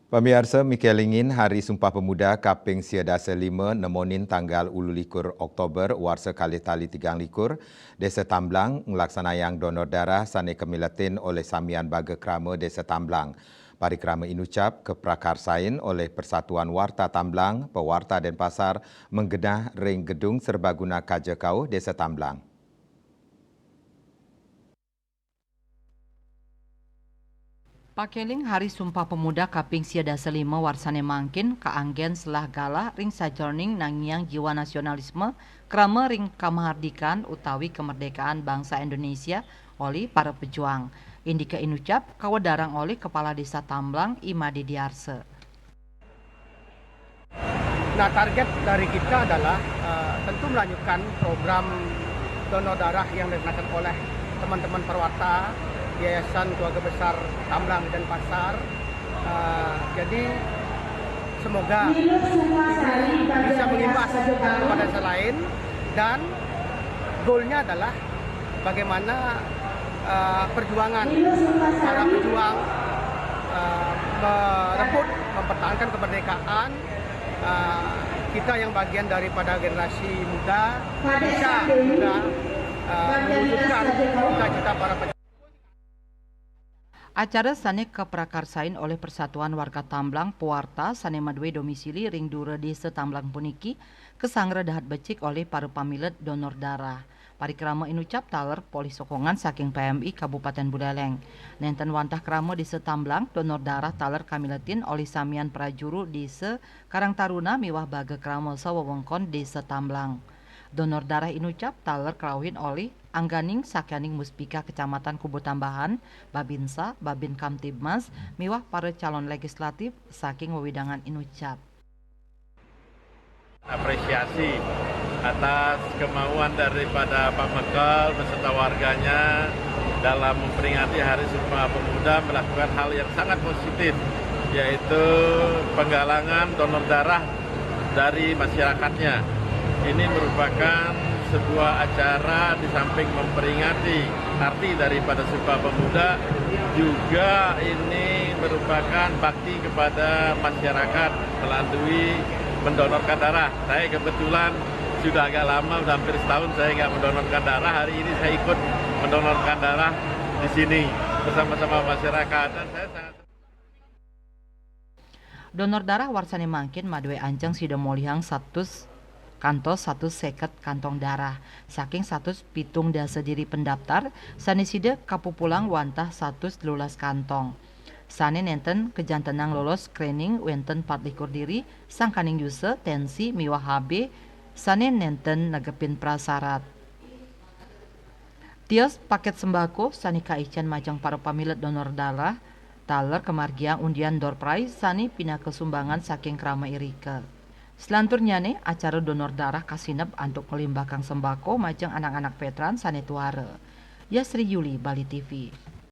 Pemirsa mikelingin Hari Sumpah Pemuda kaping siedase 5 nemonin tanggal 21 Oktober warsa kali tali 3 Desa Tamblang ngelaksanayang donor darah sane kemilatin oleh Samian Baga Krama Desa Tamblang. Parikrama inucap keprakarsain oleh Persatuan Warta Tamblang, Pewarta Denpasar menggenah ring gedung serbaguna Kajakau Desa Tamblang. Pakeling Hari Sumpah Pemuda kaping siedase 5 warsane mangkin kaanggen selah gala ring sajorning nangiang jiwa nasionalisme krama ring kamahardikan utawi kemerdekaan bangsa Indonesia oleh para pejuang. Indika inucap kawadarang oleh Kepala Desa Tamblang Imadi Diarse. Nah, target dari kita adalah tentu melanjutkan program donor darah yang dilaksanakan oleh teman-teman perwarta Yayasan Keluarga Besar Tamblang dan Pasar. Jadi semoga ini bisa mengimbas kepada desa lain, dan goalnya adalah bagaimana perjuangan para pejuang merebut, mempertahankan kemerdekaan kita yang bagian daripada generasi muda bisa juga mewujudkan cita-cita para pejuang. Acara sane keprakarsain oleh Persatuan Warga Tamblang Pewarta sane madue domisili ring dura Desa Tamblang puniki kesangre dahat becik oleh para pamilet donor darah. Parikrama inucap taler poli sokongan saking PMI Kabupaten Buleleng. Nenten wantah krama Desa Tamblang donor darah taler kamiletin oleh Samian Prajuru Desa Karang Taruna miwah baga krama sawewengkon Desa Tamblang. Donor darah inucap taler kelauhin oleh angganing sakaning Muspika Kecamatan Kubu Tambahan, Babinsa, Babin Kamtibmas, miwah para calon legislatif saking wewidangan inucap. Apresiasi atas kemauan daripada Pak Mekal beserta warganya dalam memperingati Hari Sumpah Pemuda melakukan hal yang sangat positif, yaitu penggalangan donor darah dari masyarakatnya. Ini merupakan sebuah acara di samping memperingati arti daripada Sumpah Pemuda, juga ini merupakan bakti kepada masyarakat melalui mendonorkan darah. Saya kebetulan sudah agak lama, sudah hampir setahun saya nggak mendonorkan darah. Hari ini saya ikut mendonorkan darah di sini bersama-sama masyarakat, dan saya sangat. Donor darah warsane mangkin madue anceng sida molihang kantos 150 kantong darah saking 100 pitung dasa diri pendaftar sanesida kapupulang wantah 113 kantong. Sane nenten kejantenang lolos screening wenten 24 diri sangkaning yuse tensi miwah HB sane nenten negepin prasarat. Tios paket sembako sani kaicen majang para pamilet donor darah taler kemargiang undian door prize sani pina kesumbangan saking krama irika. Selanturnya nih acara donor darah kasinep untuk melimbahkan sembako majang anak-anak veteran sane tuare. Yasri Yuli, Bali TV.